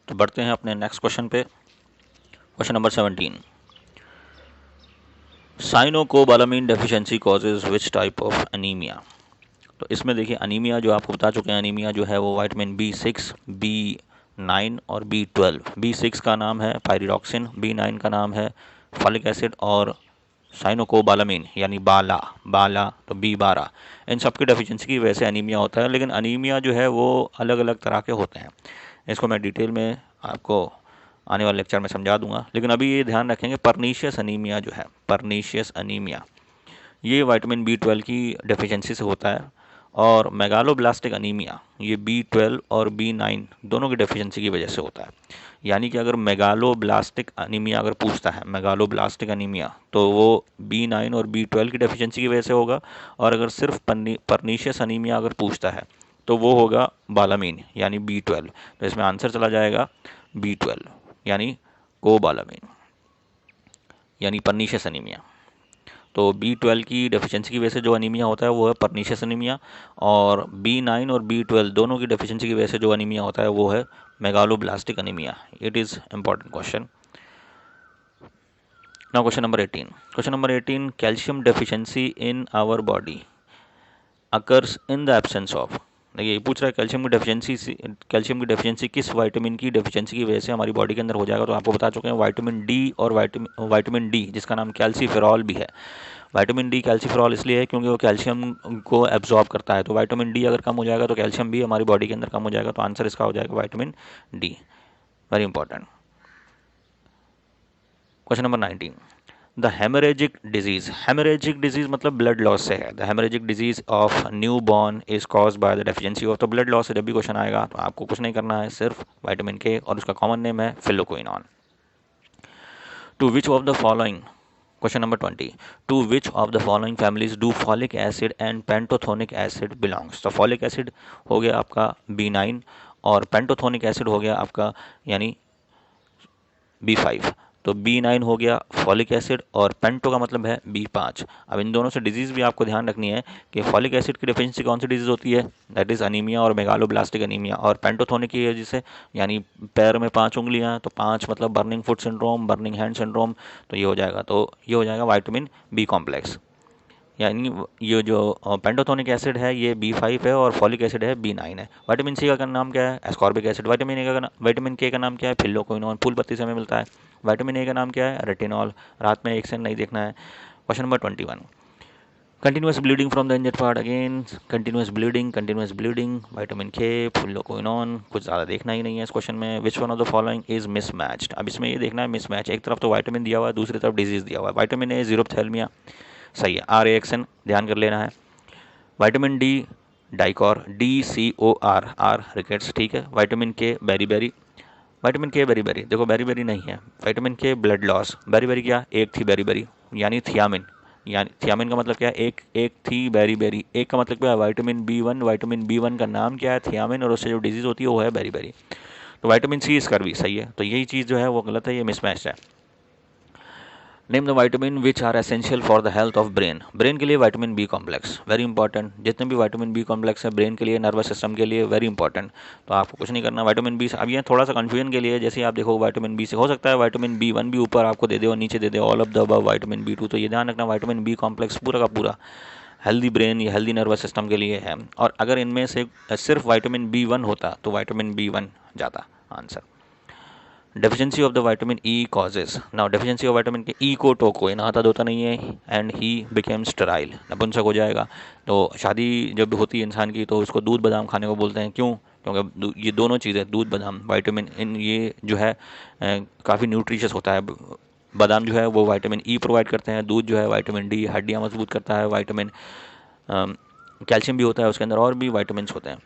तो बढ़ते हैं अपने नेक्स्ट क्वेश्चन पे। Question number 17, cyanocobalamin deficiency causes which type of anaemia. तो इसमें देखिए अनीमिया जो आपको बता चुके हैं, अनीमिया जो है वो विटामिन B6, B9 और B12। B6 का नाम है पायरिडॉक्सिन, B9 का नाम है फॉलिक एसिड और साइनोकोबालामिन यानी बाला बाला तो B12। इन सब की डेफिशिएंसी की वजह से अनीमिया होता है, लेकिन अनीमिया जो है वो अलग अलग तरह के होते हैं। इसको मैं डिटेल में आपको आने वाले लेक्चर में समझा दूंगा, लेकिन अभी ये ध्यान रखेंगे परनीशियस अनीमिया जो है, परनीशियस अनीमिया, ये विटामिन B12 की डेफिशिएंसी से होता है। और मेगालोब्लास्टिक अनीमिया ये B12 और B9 दोनों की डेफिशिएंसी की वजह से होता है। यानी कि अगर मेगालोब्लास्टिक अनीमिया अगर पूछता है, मेगालोब्लास्टिक अनीमिया, तो वो B9 और B12 की डेफिशिएंसी की वजह से होगा। और अगर सिर्फ परनीशियस अनीमिया अगर पूछता है तो वो होगा बालामीन यानी B12। तो इसमें आंसर चला जाएगा B12 यानी कोबालामीन यानी परनीशियस अनीमिया। तो B12 की डेफिशिएंसी की वजह से जो अनीमिया होता है वो है परनीशियस अनीमिया, और B9 और B12 दोनों की डेफिशिएंसी की वजह से जो अनीमिया होता है वो है megaloblastic anaemia. It is important question. Now question number 18। Question number 18, calcium deficiency in our body occurs in the absence of. देखिए ये पूछ रहा है कैल्शियम की डेफिशिएंसी किस विटामिन की डेफिशिएंसी की वजह से हमारी बॉडी के अंदर हो जाएगा। तो आपको बता चुके हैं विटामिन डी और विटामिन डी जिसका नाम कैल्सीफेरॉल भी है। विटामिन डी कैल्सीफेरॉल इसलिए है क्योंकि वो कैल्शियम को एब्जॉर्ब करता है। तो विटामिन डी अगर कम हो जाएगा तो कैल्शियम भी हमारी बॉडी के अंदर कम हो जाएगा। तो आंसर इसका हो जाएगा vitamin D. Very important. Question number 19, the haemorrhagic disease मतलब ब्लड लॉस से है। The haemorrhagic disease of new born is cause by the deficiency of. तो ब्लड लॉस से जब भी क्वेश्चन आएगा तो आपको कुछ नहीं करना है, सिर्फ विटामिन के और उसका कॉमन नेम है phylloquinone. To which of the following, question number 20, to which of the following families do folic acid and pantothenic acid belongs. तो फॉलिक एसिड हो गया आपका B9 और पेंटोथोनिक एसिड हो गया आपका यानी B5। तो B9 हो गया फॉलिक एसिड और पेंटो का मतलब है B5। अब इन दोनों से डिजीज़ भी आपको ध्यान रखनी है कि फॉलिक एसिड की डेफिशिएंसी कौन सी डिजीज़ होती है, दैट इज़ अनीमिया और मेगालोब्लास्टिक अनीमिया। और पेंटोथोनिक की है जिसे यानी पैर में 5 उंगलियां, तो 5 मतलब burning foot syndrome, burning hand syndrome. तो ये हो जाएगा, तो ये हो जाएगा विटामिन बी कॉम्प्लेक्स। यानी ये जो पेंटोथोनिक एसिड है ये B5 है और फॉलिक एसिड है B9 है। विटामिन सी का नाम क्या है, एस्कॉर्बिक एसिड। विटामिन के का नाम क्या है, फिल्लोक्विनोन, फूल पत्ती से हमें मिलता है। विटामिन ए का नाम क्या है, रेटिनॉल। रात में एक से नहीं देखना है। Question number 21, continuous bleeding from the injured part, again continuous bleeding, vitamin के, फिल्लोक्विनोन, कुछ ज़्यादा देखना ही नहीं है इस क्वेश्चन में। विच one of the following is mismatched. अब इसमें ये देखना है मिसमैच, एक तरफ तो विटामिन दिया हुआ है, दूसरी तरफ डिजीज दिया हुआ है। विटामिन ए जीरोप्थेल्मिया सही है, RAXN ध्यान कर लेना है। विटामिन डी डाइकॉर, DCOR, आर रिकेट्स, ठीक है। विटामिन के बेरी विटामिन के बेरी देखो बेरी नहीं है। विटामिन के ब्लड लॉस, बेरी क्या, एक थी बेरी यानी थियामिन। यानी थियामिन का मतलब क्या है, एक थी बेरी। एक का मतलब क्या है, विटामिन B1 का नाम क्या है, थियामिन, और उससे जो डिजीज़ होती है वो है बेरी। तो विटामिन सी इसका भी सही है। तो यही चीज़ जो है वो गलत है, ये मिसमैच है। Name the vitamin which are essential for the health of brain. Brain के लिए vitamin B complex very important. जितने भी विटामिन बी कॉम्प्लेक्स है ब्रेन के लिए, नर्वस सिस्टम के लिए वेरी इंपॉर्टेंट। तो आपको कुछ नहीं करना। विटामिन बी, अब ये थोड़ा सा कंफ्यूजन के लिए, जैसे आप देखो विटामिन बी से हो सकता है विटामिन B1 भी ऊपर आपको दे दे और नीचे दे दे all of the above vitamin B2। तो ये ध्यान रखना विटामिन बी कॉम्प्लेक्स पूरा का पूरा हेल्दी ब्रेन या हेल्दी नर्वस सिस्टम के लिए है। और अगर इनमें से सिर्फ विटामिन B1 होता तो विटामिन B1 जाता answer. Deficiency of the vitamin E causes. Now deficiency of vitamin के, ई को टोको, ये नहाता धोता नहीं है, एंड ही बिकेम स्टेराइल, नपुंसक हो जाएगा। तो शादी जब होती है इंसान की तो उसको दूध बादाम खाने को बोलते हैं, क्यों, क्योंकि ये दोनों चीज़ें दूध बादाम विटामिन इन ये जो है काफ़ी न्यूट्रिशियस होता है। बादाम जो है वो विटामिन ई प्रोवाइड करते हैं, दूध जो है विटामिन डी, हड्डियाँ मजबूत करता है, विटामिन कैल्शियम भी होता है उसके अंदर, और भी विटामिन होते हैं।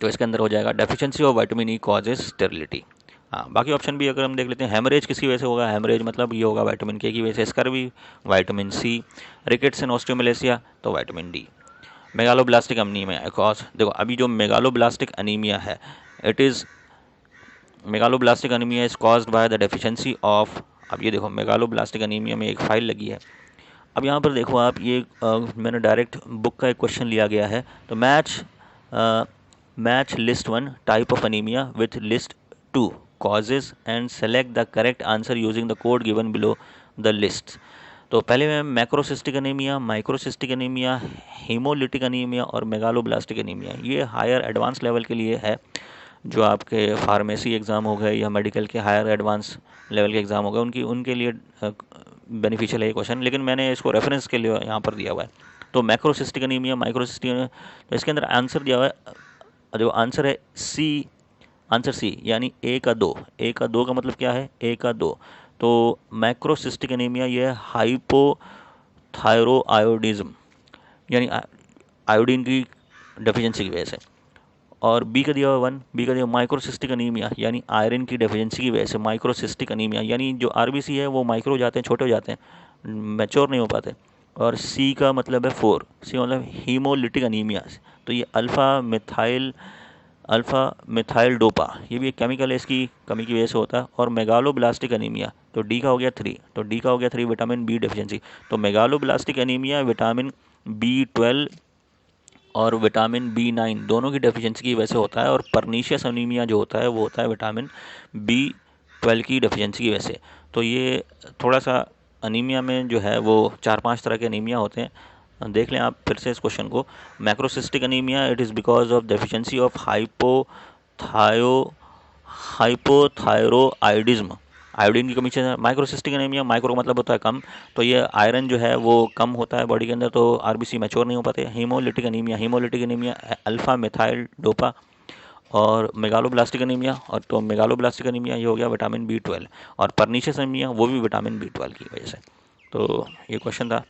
तो इसके अंदर हो जाएगा deficiency of vitamin E causes sterility. हाँ, बाकी ऑप्शन भी अगर हम देख लेते हैं, हेमरेज किसकी वजह से होगा, हेमरेज मतलब ये होगा विटामिन के की वजह से, scurvy vitamin C, rickets and osteomalacia तो vitamin D. Megaloblastic anaemia cause, देखो अभी जो मेगालोब्लास्टिक अनीमिया है, it is megaloblastic anaemia is caused by the deficiency of. अब ये देखो मेगालोब्लास्टिक अनीमिया में एक फाइल लगी है। अब यहाँ पर देखो आप, ये मैंने डायरेक्ट बुक का एक क्वेश्चन लिया गया है। तो match list 1 type of anaemia with list 2 causes and select the correct answer using the code given below the list. तो पहले में मैक्रोसिस्टिक अनीमिया, माइक्रोसिस्टिक अनीमिया, हीमोलिटिक अनीमिया और मेगालोब्लास्टिक अनीमिया, ये हायर एडवांस लेवल के लिए है, जो आपके फार्मेसी एग्ज़ाम हो गए या मेडिकल के हायर एडवांस लेवल के एग्ज़ाम हो गए, उनके लिए बेनिफिशियल है ये क्वेश्चन, लेकिन मैंने इसको रेफरेंस के लिए यहाँ पर दिया हुआ है। तो मैक्रोसिस्टिक अनीमिया, माइक्रोसिस्टिक अनीमिया, तो इसके अंदर आंसर दिया हुआ है, जो आंसर है सी, आंसर सी, यानी ए का 2। ए का 2 का मतलब क्या है? ए का 2। तो मैक्रोसिस्टिक अनीमिया ये हाइपोथायरोआयोडिज्म, यानी आयोडीन की डेफिशिएंसी की वजह से। और बी का दिया हुआ 1, बी का दिया माइक्रोसिस्टिक अनीमिया, यानी आयरन की डेफिशिएंसी की वजह से माइक्रोसिस्टिक अनीमिया, यानी जो आरबीसी है वो माइक्रो हो जाते हैं, छोटे हो जाते हैं, मैच्योर नहीं हो पाते। और सी का मतलब है 4, सी मतलब हीमोलिटिक अनीमिया, तो ये अल्फ़ा मिथाइल डोपा, ये भी एक केमिकल है, इसकी कमी की वजह से होता है। और मेगालोब्लास्टिक अनीमिया, तो डी का हो गया 3, तो डी का हो गया 3 विटामिन बी डेफिशिएंसी। तो मेगालोब्लास्टिक अनीमिया विटामिन B12 और विटामिन B9 दोनों की डेफिशिएंसी की वजह से होता है। और परनीशियस अनीमिया जो होता है वो होता है विटामिन B12 की डेफिशिएंसी की वजह से। तो ये थोड़ा सा अनीमिया में जो है वो 4-5 तरह के अनीमिया होते हैं, देख लें आप फिर से इस क्वेश्चन को। Macrocystic anaemia, it is because of deficiency of hypothyroidism, iodine की कमी से। माइक्रोसिस्टिक अनीमिया, माइक्रो का मतलब होता है कम, तो ये आयरन जो है वो कम होता है बॉडी के अंदर, तो आरबीसी मैच्योर नहीं हो पाते। Haemolytic anaemia, haemolytic anaemia alpha methyl dopa. और मेगालोब्लास्टिक अनीमिया, और तो मेगालोब्लास्टिक अनीमिया ये हो गया विटामिन B12। और परनीशियस अनीमिया वो भी विटामिन B12 की वजह से। तो ये क्वेश्चन था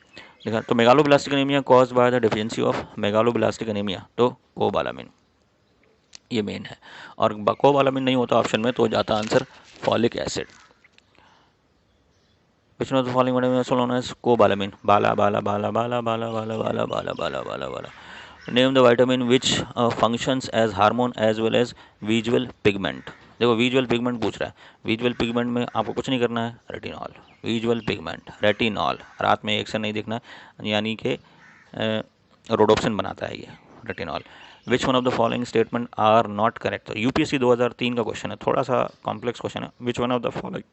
देखा। तो megaloblastic anaemia cause by the deficiency of megaloblastic anaemia, तो कोबालामिन ये मेन है। और कोबालामिन नहीं होता ऑप्शन में तो जाता answer folic acid. Which one of the following vitamins is also known as cobalamin? Bala, bala, bala, bala, bala, bala, bala, bala, bala, bala, bala. Name the vitamin which functions as hormone as well as visual pigment. देखो visual pigment पूछ रहा है, visual pigment में आपको कुछ नहीं करना है, रेटिनॉल, विजुअल पिगमेंट रेटिनॉल, रात में एक से नहीं दिखना, यानी कि रोडोप्सिन बनाता है ये retinol. Which one of the following statement are not correct? UPSC 2003 का क्वेश्चन है, थोड़ा सा कॉम्प्लेक्स क्वेश्चन है। Which one of the following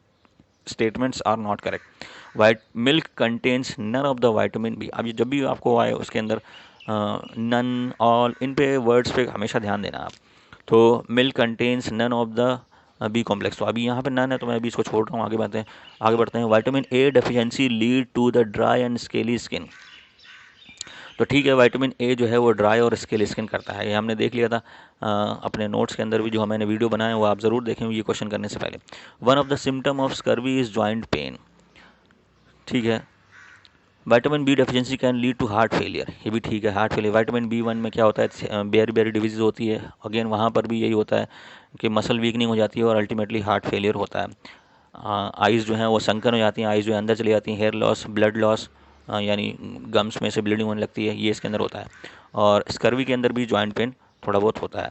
statements are not correct? White milk contains none of the vitamin B. अब जब भी आपको आए उसके अंदर नन, ऑल, इन पे वर्ड्स पे हमेशा ध्यान देना आप। तो milk contains none of the B complex, तो अभी यहाँ पे नन है तो मैं अभी इसको छोड़ रहा हूँ, आगे बढ़ते हैं। Vitamin A deficiency lead to the dry and scaly skin, तो ठीक है, विटामिन ए जो है वो ड्राई और स्केली स्किन करता है, ये हमने देख लिया था अपने नोट्स के अंदर भी, जो मैंने वीडियो बनाए वो आप ज़रूर देखें ये क्वेश्चन करने से पहले। One of the symptom of scurvy is joint pain, ठीक है। Vitamin B deficiency can lead to heart failure, ये भी ठीक है, हार्ट फेलियर। विटामिन B1 में क्या होता है, बेरी डिजीज़ होती है, अगेन वहाँ पर भी यही होता है कि मसल वीकनिंग हो जाती है और अल्टीमेटली हार्ट फेलियर होता है। आइज़ जो हैं वो संकन हो जाती हैं, आइज़ जो है अंदर चली जाती हैं, हेयर लॉस, ब्लड लॉस, यानी गम्स में से ब्लीडिंग होने लगती है, ये इसके अंदर होता है। और स्कर्वी के अंदर भी जॉइंट पेन थोड़ा बहुत होता है।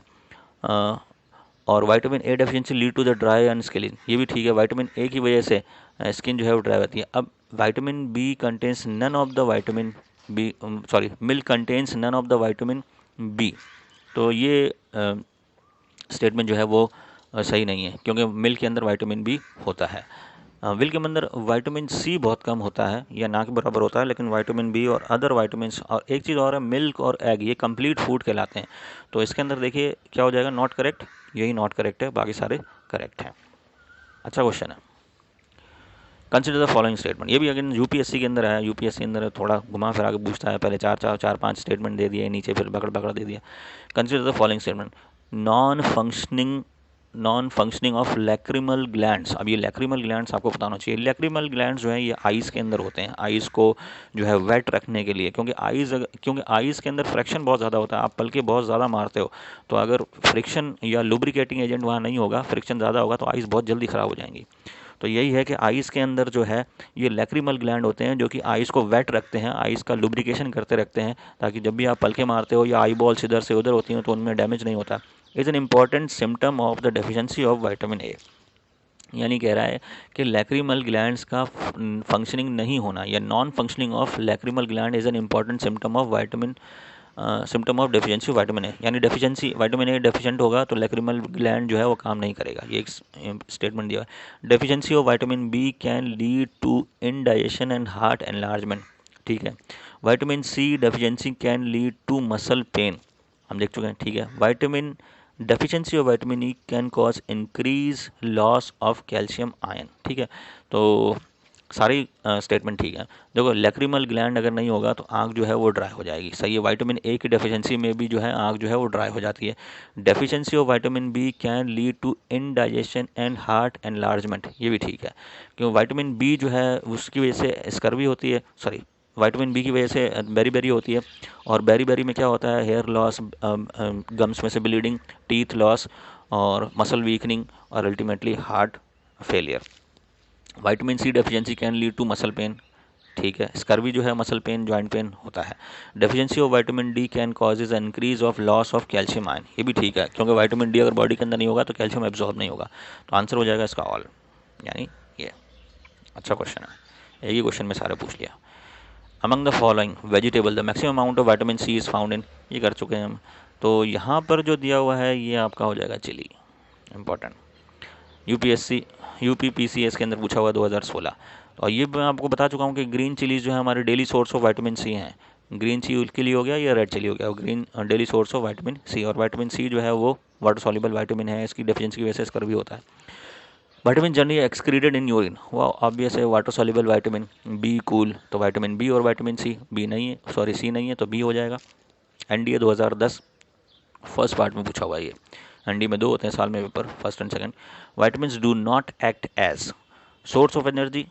और vitamin A deficiency lead to the dry and skin, ये भी ठीक है, विटामिन ए की वजह से स्किन जो है वो ड्राई होती है। अब vitamin B contains none of the vitamin B, sorry, milk contains none of the vitamin B, तो ये स्टेटमेंट जो है वो सही नहीं है, क्योंकि मिल्क के अंदर विटामिन बी होता है। मिल्क के अंदर विटामिन सी बहुत कम होता है या ना के बराबर होता है, लेकिन विटामिन बी और अदर विटामिन्स, और एक चीज़ और है, मिल्क और एग ये कंप्लीट फूड कहलाते हैं। तो इसके अंदर देखिए क्या हो जाएगा, नॉट करेक्ट, यही नॉट करेक्ट है, बाकी सारे करेक्ट हैं। अच्छा क्वेश्चन है। कंसिडर द फॉलोइंग स्टेटमेंट, ये भी अगेन यूपीएससी के अंदर है, यूपीएससी के अंदर थोड़ा घुमा फिरा के पूछता है, पहले 4-5 स्टेटमेंट दे दिए, नीचे फिर पकड़ दे दिया। Consider the following statement, non functioning of lacrimal glands. अब ये लैक्रिमल ग्लैंड्स आपको बताना चाहिए। लैक्रिमल ग्लैंड्स जो है ये आइज़ के अंदर होते हैं, आइज़ को जो है वेट रखने के लिए, क्योंकि आइज़ के अंदर फ्रिक्शन बहुत ज़्यादा होता है, आप पलके बहुत ज़्यादा मारते हो, तो अगर फ्रिक्शन या लुब्रिकेटिंग एजेंट वहाँ नहीं होगा, फ्रिक्शन ज़्यादा होगा, तो आइज़ बहुत जल्दी ख़राब हो जाएंगी। तो यही है कि आइज़ के अंदर जो है ये लैक्रिमल ग्लैंड होते हैं, जो कि आइज़ को वेट रखते हैं, आइज़ का लुब्रिकेशन करते रखते हैं, ताकि जब भी आप पलके मारते हो या आई बॉल्स इधर से उधर होती हैं तो उनमें डैमेज नहीं होता। Is an important symptom of the deficiency of vitamin A, यानी कह रहा है कि लैक्रिमल ग्लैंड्स का फंक्शनिंग नहीं होना या non functioning of lacrimal gland is an important symptom of vitamin symptom of deficiency of vitamin A, यानी डेफिशिएंसी विटामिन ए डेफिशिएंट होगा तो लैक्रिमल ग्लैंड जो है वो काम नहीं करेगा, ये एक स्टेटमेंट दिया है। Deficiency of vitamin B can lead to indigestion and heart enlargement, ठीक है। Vitamin C deficiency can lead to muscle pain, हम देख चुके हैं, ठीक है। Vitamin deficiency of vitamin E can cause increase loss of calcium ion, ठीक है। तो सारी स्टेटमेंट ठीक है। देखो लैक्रिमल ग्लैंड अगर नहीं होगा तो आँख जो है वो ड्राई हो जाएगी, सही है। विटामिन ए की डेफिशिएंसी में भी जो है आँख जो है वो ड्राई हो जाती है। Deficiency of vitamin B can lead to indigestion and heart enlargement, ये भी ठीक है, क्योंकि विटामिन बी जो है उसकी वजह से स्कर्वी होती है, सॉरी विटामिन बी की वजह से बेरी बेरी होती है, और बेरी बेरी में क्या होता है, हेयर लॉस, गम्स में से ब्लीडिंग, टीथ लॉस और मसल वीकनिंग और ultimately heart failure. Vitamin C deficiency can lead to muscle pain, ठीक है। स्कर्वी जो है मसल पेन, जॉइंट पेन होता है। Deficiency of vitamin D can causes increase of loss of calcium ion, ये भी ठीक है, क्योंकि विटामिन डी अगर बॉडी के अंदर नहीं होगा तो कैल्शियम एब्जॉर्ब नहीं होगा, तो आंसर हो जाएगा इसका ऑल, यानी ये अच्छा क्वेश्चन है, एक ही क्वेश्चन में सारे पूछ लिया। Among the following vegetable the maximum amount of vitamin C is found in, ये कर चुके हैं हम। तो यहाँ पर जो दिया हुआ है ये आपका हो जाएगा चिली, इंपॉर्टेंट, यूपीपीसीएस के अंदर पूछा हुआ 2016। और ये मैं आपको बता चुका हूँ कि ग्रीन चिलीज जो है हमारे daily source of vitamin C हैं। ग्रीन चिली के लिए हो गया या रेड चिली हो गया, green daily source of vitamin C, और विटामिन सी जो है वो वाटर सॉल्युबल विटामिन है, इसकी डेफिशिएंसी की वजह से इसका भी होता है। Vitamin generally excreted in urine, वो ऑब्वियस है water soluble vitamin. Be cool, तो विटामिन बी और विटामिन सी, बी नहीं है, सॉरी सी नहीं है, तो बी हो जाएगा। एनडीए 2010 फर्स्ट पार्ट में पूछा हुआ है ये। एनडी में 2 होते हैं साल में paper, first and second. Vitamins do not act as source of energy,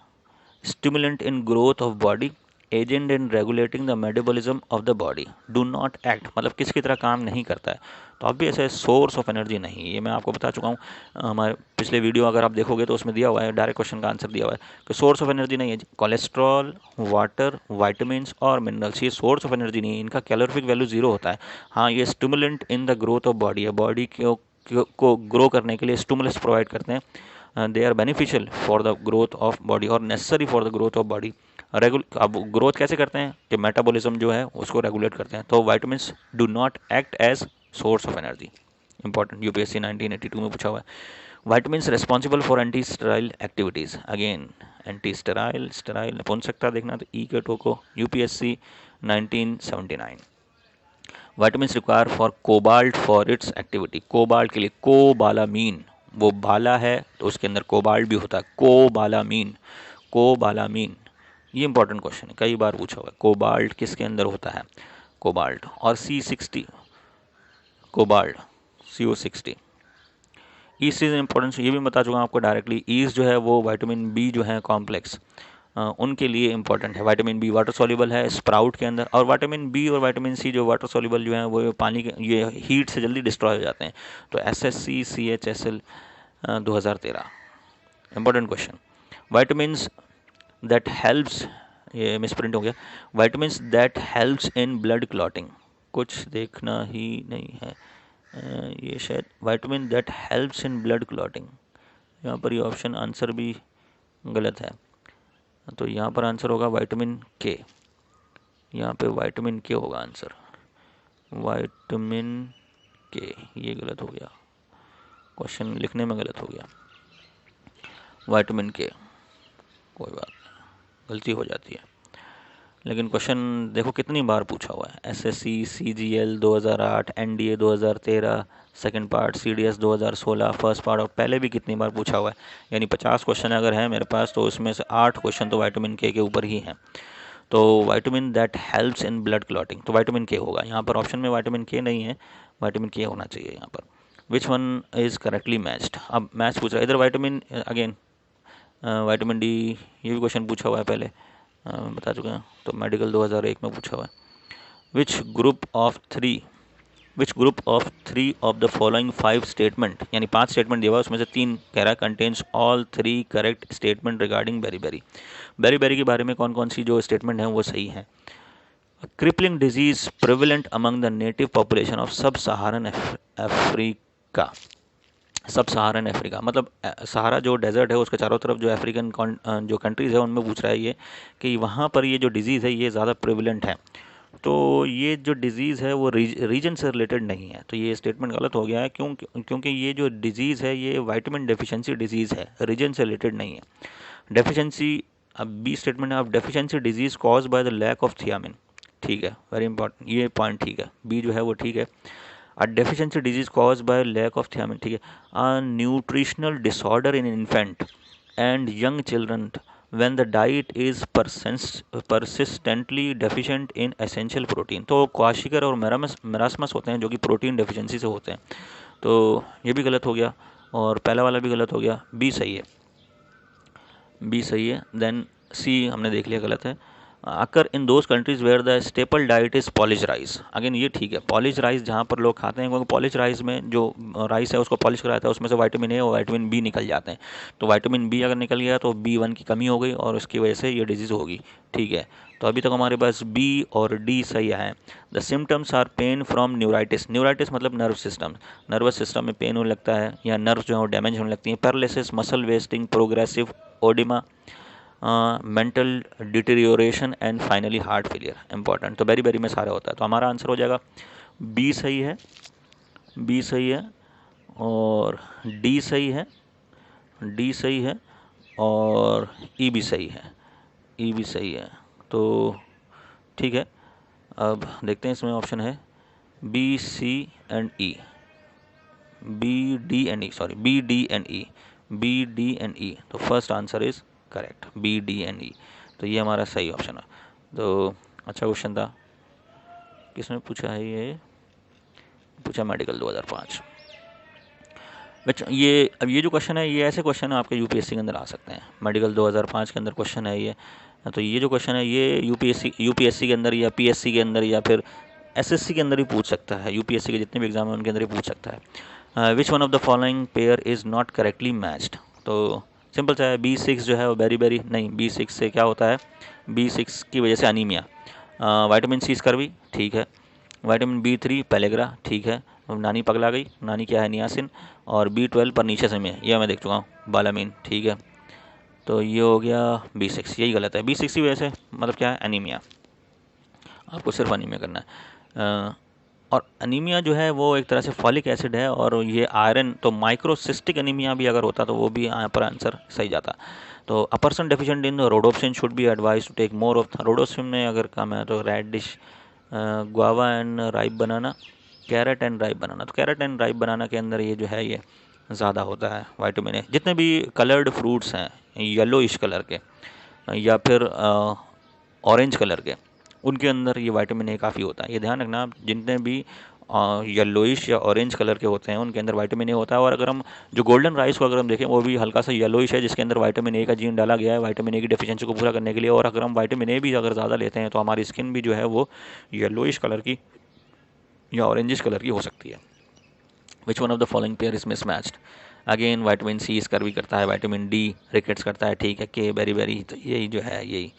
stimulant in growth of body, agent in regulating the metabolism of the body. Do not act मतलब किसकी तरह काम नहीं करता है, तो ऑब्वियस है सोर्स ऑफ एनर्जी नहीं, ये मैं आपको बता चुका हूँ। हमारे पिछले वीडियो अगर आप देखोगे तो उसमें दिया हुआ है, डायरेक्ट क्वेश्चन का आंसर दिया हुआ है कि सोर्स ऑफ एनर्जी नहीं है। कोलेस्ट्रॉल, वाटर, वाइटामिन्स और मिनरल्स ये सोर्स ऑफ एनर्जी नहीं है, इनका कैलोरीफिक वैल्यू 0 होता है। हाँ, ये stimulant in the growth of body है, बॉडी को ग्रो करने के लिए स्टिमुलस प्रोवाइड करते हैं। They are beneficial for the growth of body और necessary for the growth of body. अब ग्रोथ कैसे करते हैं कि मेटाबॉलिज्म जो है उसको रेगुलेट करते हैं। तो vitamins do not act as source of energy, important, UPSC 1982 में पूछा हुआ है। Vitamins responsible for anti sterile activities, again anti sterile, sterile नपुंसकता देखना तो ई के टोको, UPSC 1979। Vitamins require for cobalt for its activity, cobalt के लिए कोबालामीन, वो बाला है तो उसके अंदर कोबाल्ट भी होता है, कोबालामीन, कोबालामीन, ये इंपॉर्टेंट क्वेश्चन है, कई बार पूछा हुआ है। कोबाल्ट किसके अंदर होता है, कोबाल्ट। और C60 cobalt, CO60। East is importance, ये भी बता चुका हूँ आपको डायरेक्टली। ईस्ट जो है वो विटामिन बी जो है कॉम्प्लेक्स, उनके लिए इंपॉर्टेंट है। विटामिन बी वाटर सॉल्युबल है स्प्राउट के अंदर, और विटामिन बी और विटामिन सी जो वाटर सॉल्युबल जो है वो पानी के, ये हीट से जल्दी डिस्ट्रॉय हो जाते हैं। तो SSC CHSL 2013, important question. Vitamins that helps, ये मिसप्रिंट हो गया, vitamins that helps in blood clotting, कुछ देखना ही नहीं है, ये शायद vitamin that helps in blood clotting, यहाँ पर ये ऑप्शन आंसर भी गलत है, तो यहाँ पर आंसर होगा विटामिन के, यहाँ पे विटामिन के होगा आंसर, विटामिन के, ये गलत हो गया, क्वेश्चन लिखने में गलत हो गया, विटामिन के, कोई बात नहीं, गलती हो जाती है। लेकिन क्वेश्चन देखो कितनी बार पूछा हुआ है, SSC CGL 2008, NDA 2013 second part, CDS 2016 first part, और पहले भी कितनी बार पूछा हुआ है। यानी 50 क्वेश्चन अगर है मेरे पास तो उसमें से 8 क्वेश्चन तो विटामिन के ऊपर ही हैं। तो vitamin that helps in blood clotting, तो विटामिन के होगा यहाँ पर, ऑप्शन में विटामिन के नहीं है, विटामिन के होना चाहिए यहाँ पर। Which one is correctly matched, अब मैच पूछ रहा है इधर विटामिन, अगेन विटामिन डी, ये भी क्वेश्चन पूछा हुआ है पहले, बता चुके हैं, तो मेडिकल 2001 में पूछा हुआ है। Which group of three of the following 5 statement, यानी 5 स्टेटमेंट दिया हुआ है, उसमें से 3 कह रहा है contains all 3 correct statement regarding beriberi के बारे में कौन कौन सी जो स्टेटमेंट है वो सही है। Crippling disease prevalent among the native population of सब सहारन अफ्रीका, सब सहारन अफ्रीका मतलब सहारा जो डेजर्ट है उसके चारों तरफ जो अफ्रीकन जो कंट्रीज़ है उनमें पूछ रहा है ये कि वहाँ पर ये जो डिज़ीज़ है ये ज़्यादा प्रिवेलेंट है। तो ये जो डिज़ीज़ है वो रीजन से रिलेटेड नहीं है, तो ये स्टेटमेंट गलत हो गया है। क्योंकि ये जो डिज़ीज़ है ये विटामिन डेफिशिएंसी डिज़ीज़ है, रीजन से रिलेटेड नहीं है। डेफिशिएंसी, अब बी स्टेटमेंट है, अब deficiency disease cause by the lack of thiamine, ठीक है, वेरी इंपॉर्टेंट, ये पॉइंट ठीक है, बी जो है वो ठीक है। A deficiency disease cause by lack of thiamine, ठीक है। A nutritional disorder in infant and young children when the diet is persistently deficient in essential protein। तो क्वाशिकर और मेरास्मस होते हैं जो कि प्रोटीन डेफिशिएंसी से होते हैं, तो ये भी गलत हो गया और पहला वाला भी गलत हो गया, बी सही है, बी सही है। देन सी हमने देख लिया गलत है। Occur in those countries where the staple diet is polish rice, again ये ठीक है, पॉलिश राइस जहाँ पर लोग खाते हैं, क्योंकि पॉलिश राइस में जो राइस है उसको पॉलिश कराता है, उसमें से विटामिन ए और विटामिन बी निकल जाते हैं, तो विटामिन बी अगर निकल गया तो B1 की कमी हो गई और उसकी वजह से ये डिजीज़ होगी, ठीक है। तो अभी तक हमारे पास बी और डी सही है। The symptoms are pain from neuritis, neuritis मतलब नर्व सिस्टम, नर्वस सिस्टम में पेन होने लगता है या नर्व जो है डैमेज होने लगती है। Paralysis, muscle wasting, progressive oedema, mental deterioration and finally heart failure, important. तो बेरी बेरी में सारा होता है, तो हमारा आंसर हो जाएगा बी सही है, बी सही है और डी सही है, डी सही है और ई भी सही है, ई भी सही है। तो ठीक है, अब देखते हैं इसमें ऑप्शन है B C and E, B D and E, sorry B D and E, B D and E, तो first answer is correct, B D and E, तो ये हमारा सही ऑप्शन है। तो अच्छा क्वेश्चन था, किसने पूछा है ये, पूछा मेडिकल 2005। बच्चों ये अब ये जो क्वेश्चन है ये ऐसे क्वेश्चन है आपके यूपीएससी के अंदर आ सकते हैं, मेडिकल 2005 के अंदर क्वेश्चन है ये। तो ये जो क्वेश्चन है ये यूपीएससी के अंदर या पीएससी के अंदर या फिर एसएससी के अंदर ही पूछ सकता है, यूपीएससी के जितने भी एग्जाम है उनके अंदर ही पूछ सकता है। Which one of the following pair is not correctly matched, तो सिंपल सा है, B6 जो है वो बेरी बेरी नहीं, B6 से क्या होता है, B6 की वजह से अनीमिया, विटामिन सी स्कर्वी, ठीक है, विटामिन B3 पेलेग्रा, ठीक है, नानी पगला गई, नानी क्या है नियासिन, और B12 पर नीचे से में, यह मैं देख चुका हूँ, बालामीन, ठीक है। तो ये हो गया B6, यही गलत है, B6 की वजह से मतलब क्या है, एनीमिया, आपको सिर्फ अनीमिया करना है। और अनीमिया जो है वो एक तरह से फॉलिक एसिड है और ये आयरन, तो माइक्रोसिस्टिक अनीमिया भी अगर होता तो वो भी यहाँ पर आंसर सही जाता। तो a person deficient in rhodopsin should be advise to take more of, rhodopsin में अगर कम है तो radish, guava and ripe banana, carrot and ripe banana, तो कैरेट एंड राइप बनाना के अंदर ये जो है ये ज़्यादा होता है विटामिन ए। जितने भी कलर्ड फ्रूट्स हैं येलोइश कलर के या फिर ऑरेंज कलर के, उनके अंदर ये विटामिन ए काफ़ी होता है, ये ध्यान रखना आप, जितने भी येलोइश या ऑरेंज कलर के होते हैं उनके अंदर विटामिन ए होता है। और अगर हम जो गोल्डन राइस को अगर हम देखें वो भी हल्का सा येलोइश है, जिसके अंदर विटामिन ए का जीन डाला गया है विटामिन ए की डेफिशिएंसी को पूरा करने के लिए। और अगर हम विटामिन ए भी अगर ज़्यादा लेते हैं तो हमारी स्किन भी जो है वो येलोइश कलर की या ऑरेंजिश कलर की हो सकती है। Which one of the following pair is mismatched, again vitamin C scurvy करता है, विटामिन डी रिकेट्स करता है, ठीक है, के बेरी बेरी, तो यही जो है यही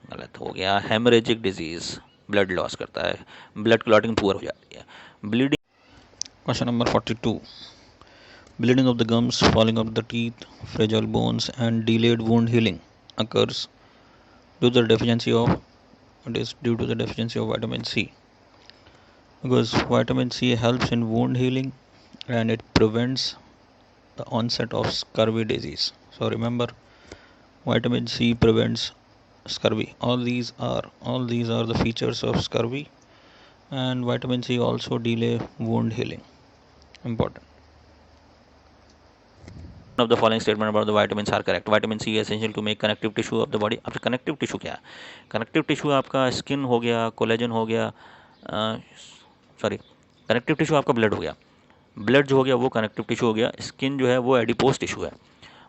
गलत हो गया। हेमरेजिक डिजीज ब्लड लॉस करता है, ब्लड क्लॉटिंग पुअर हो जाती है, bleeding. Question number 42, bleeding of the gums, falling of the teeth, fragile bones and delayed wound healing occurs due to the deficiency of, it is due to the deficiency of vitamin C, because vitamin C helps in wound healing and it prevents the onset of scurvy disease. So remember, vitamin C prevents scurvy. All these are the features of scurvy, and vitamin C also delay wound healing, important. None of the following statement about the vitamins are correct. Vitamin C is essential to make connective tissue of the body. अब connective tissue क्या है, connective tissue आपका skin हो गया, collagen हो गया, sorry connective tissue आपका blood हो गया, ब्लड जो हो गया वो कनेक्टिव टिश्यू हो गया, स्किन जो है वो एडिपोज टिश्यू है।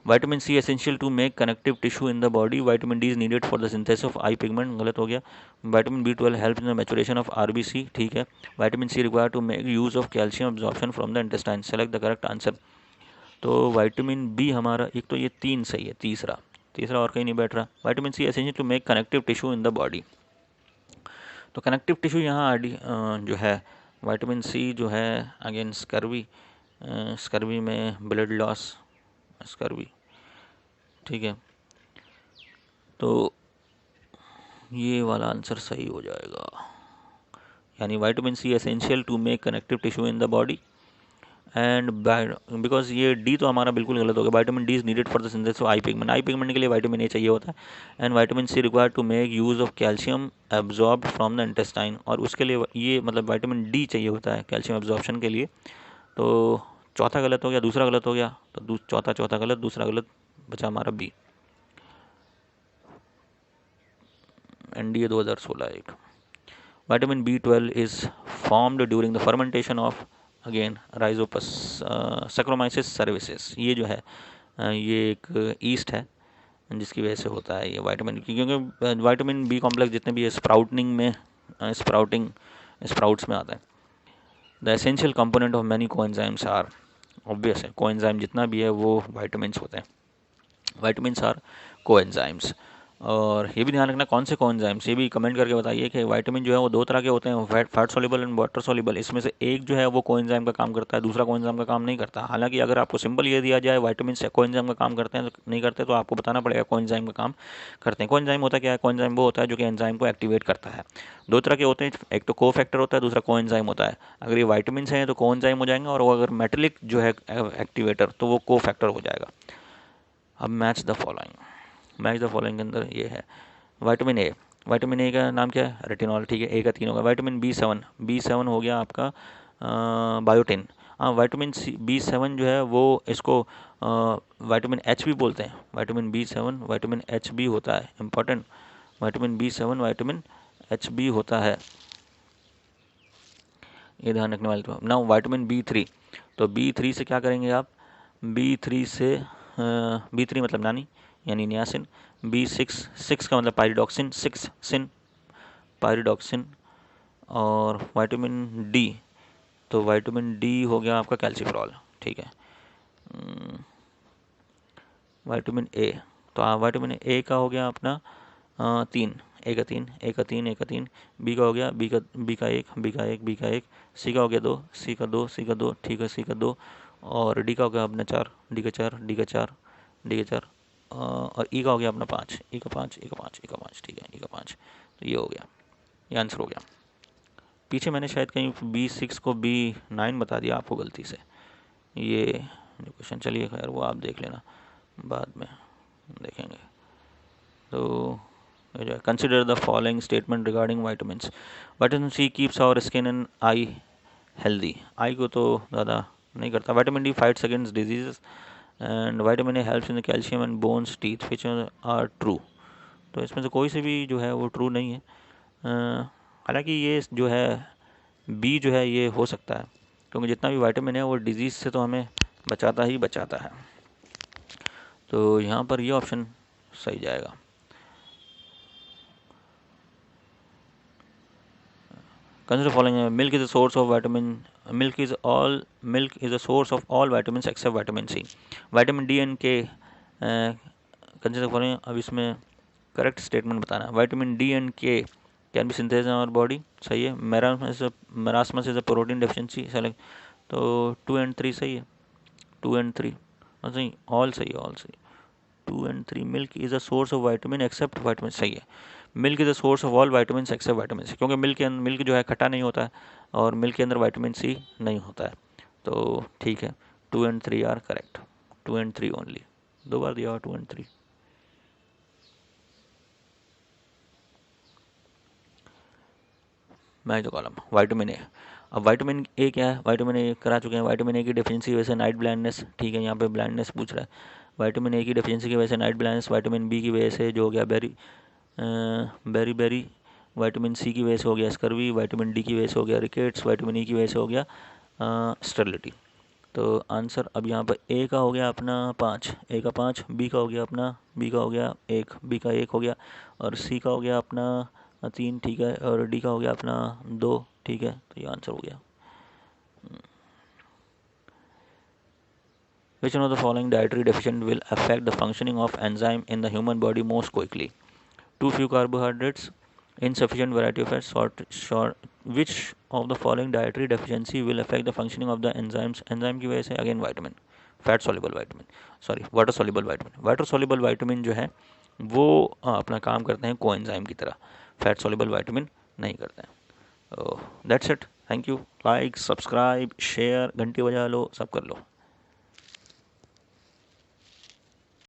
Vitamin C essential to make connective tissue in the body, vitamin D is needed for the synthesis of eye pigment, गलत हो गया। Vitamin B12 help in the maturation of RBC, ठीक है। Vitamin C require to make use of calcium absorption from the intestine, select the correct answer. तो vitamin B हमारा, एक तो ये 3 सही है, तीसरा तीसरा और कहीं नहीं बैठ रहा। Vitamin C essential to make connective tissue in the body, तो कनेक्टिव टिश्यू यहाँ जो है विटामिन सी जो है अगेन स्कर्वी, स्कर्वी में ब्लड लॉस, स्कर्वी, ठीक है, तो ये वाला आंसर सही हो जाएगा। यानी vitamin C essential to make connective tissue in the body and because ये डी तो हमारा बिल्कुल गलत हो गया, vitamin D is needed for the synthesis of eye pigment, eye pigment के लिए विटामिन ए चाहिए होता है and vitamin C required to make use of calcium absorb from the intestine, और उसके लिए ये मतलब विटामिन डी चाहिए होता है कैल्शियम एब्जॉर्प्शन के लिए। तो चौथा गलत हो गया, दूसरा गलत हो गया, तो चौथा गलत, दूसरा गलत, बचा हमारा बी, एनडीए 2016 एक। Vitamin B12 is formed during the fermentation of again Rhizopus saccharomyces services, ये जो है ये एक ईस्ट है जिसकी वजह से होता है ये विटामिन, क्योंकि विटामिन बी कॉम्प्लेक्स जितने भी स्प्राउटिंग में स्प्राउट्स में आता है। The essential component of many coenzymes are, obvious है कोएंजाइम जितना भी है वो विटामिन्स होते हैं, विटामिन्स आर कोएंजाइम्स। और ये भी ध्यान रखना कौन से कोएंजाइम्स, ये भी कमेंट करके बताइए कि विटामिन जो है वो दो तरह के होते हैं, fat soluble and water soluble, इसमें से एक जो है वो कोएंजाइम का काम करता है, दूसरा कोएंजाइम का काम नहीं करता। हालांकि अगर आपको सिंपल ये दिया जाए विटामिन से कोएंजाइम का काम करते हैं तो नहीं करते, तो आपको बताना पड़ेगा कोएंजाइम का काम करते हैं। कोएंजाइम होता क्या है, कोएंजाइम वो होता है जो कि एंजाइम को एक्टिवेट करता है। दो तरह के होते हैं, एक तो कोफैक्टर होता है, दूसरा कोएंजाइम होता है। अगर ये विटामिन हैं तो कोएंजाइम हो जाएंगे, और वो अगर मेटेलिक जो है एक्टिवेटर तो वो कोफैक्टर हो जाएगा। अब मैच द फॉलोइंग के अंदर ये है विटामिन ए, विटामिन ए का नाम क्या है, रेटिनॉल, ठीक है, ए का 3 होगा। विटामिन बी सेवन हो गया आपका बायोटिन। हाँ, विटामिन बी सेवन जो है वो इसको विटामिन एच भी बोलते हैं, vitamin B seven vitamin H भी होता है, important, vitamin B seven vitamin H भी होता है, ये ध्यान रखने वाली। तो नाउ विटामिन बी3, तो बी3 से क्या करेंगे आप, बी3 से बी3 मतलब नानी यानी नियासिन, बी सिक्स का मतलब पायरिडॉक्सिन, सिक्स सिन पायरिडॉक्सिन, और विटामिन डी, तो विटामिन डी हो गया आपका कैल्सिफेरॉल, ठीक है। विटामिन ए, तो विटामिन ए का हो गया अपना 3, ए का तीन, बी का हो गया बी का एक, सी का हो गया 2, ठीक है, सी का 2, और डी का हो गया अपना 4, डी का 4, और ई का हो गया अपना 5, ई का 5, ठीक है, ई का 5, तो ये हो गया, ये आंसर हो गया। पीछे मैंने शायद कहीं B6 को B9 बता दिया आपको गलती से, ये जो क्वेश्चन, चलिए खैर वो आप देख लेना, बाद में देखेंगे। तो consider the following statement regarding vitamins. Vitamin C keeps our skin and eye healthy, eye को तो ज़्यादा नहीं करता। Vitamin D fights against diseases and vitamin A helps in the calcium and bones teeth which are true, तो इसमें से कोई से भी जो है वो ट्रू नहीं है। हालांकि ये जो है बी जो है ये हो सकता है, क्योंकि जितना भी विटामिन है वो डिजीज़ से तो हमें बचाता ही बचाता है, तो यहाँ पर ये ऑप्शन सही जाएगा। Consider following: milk is a source of vitamin. Milk is a source of all vitamins except vitamin C. Vitamin D and K. Consider following. अब इसमें करेक्ट स्टेटमेंट बताना है। Vitamin D and K can be synthesized in our body, सही है। Marasmus is a protein deficiency, select, तो 2 and 3 सही है, 2 and 3 सही, ऑल सही, 2 and 3। Milk is a source of vitamin except vitamin, सही है। Milk is the source of all vitamin except vitamin C, क्योंकि मिल्क जो है खट्टा नहीं होता है और मिल्क के अंदर विटामिन सी नहीं होता है, तो ठीक है, 2 and 3 are correct, 2 and 3 only, 2 बार दिया 2 and 3। Match the column, vitamin A. अब विटामिन ए क्या है, विटामिन ए करा चुके हैं। विटामिन ए की डेफिशिएंसी की वजह से नाइट ब्लाइंडनेस, ठीक है, यहाँ पे ब्लाइंडनेस पूछ रहा है। विटामिन ए की डेफिशिएंसी की वजह से नाइट ब्लाइंडनेस, विटामिन बी की वजह से जो हो गया बेरी, विटामिन सी की वजह से हो गया स्कर्वी, विटामिन डी की वजह से हो गया रिकेट्स, विटामिन ई की वजह से हो गया स्टेरिलिटी। तो आंसर अब यहाँ पर ए का हो गया अपना 5, ए का 5, बी का हो गया अपना, बी का हो गया 1, बी का 1 हो गया, और सी का हो गया अपना 3, ठीक है, और डी का हो गया अपना 2, ठीक है, तो ये आंसर हो गया। Which one of the following dietary deficient will affect the functioning of enzyme in the human body most quickly? Too few carbohydrates, insufficient variety of fats, short. Which of the following dietary deficiency will affect the functioning of the enzymes? Enzyme की वजह से again vitamin, fat soluble vitamin, sorry water soluble vitamin. Water soluble vitamin जो है वो अपना काम करते हैं कोएंजाइम की तरह, फैट सॉल्युबल विटामिन नहीं करते हैं। That's it, thank you. Like, subscribe, share, घंटी बजा लो, सब कर लो।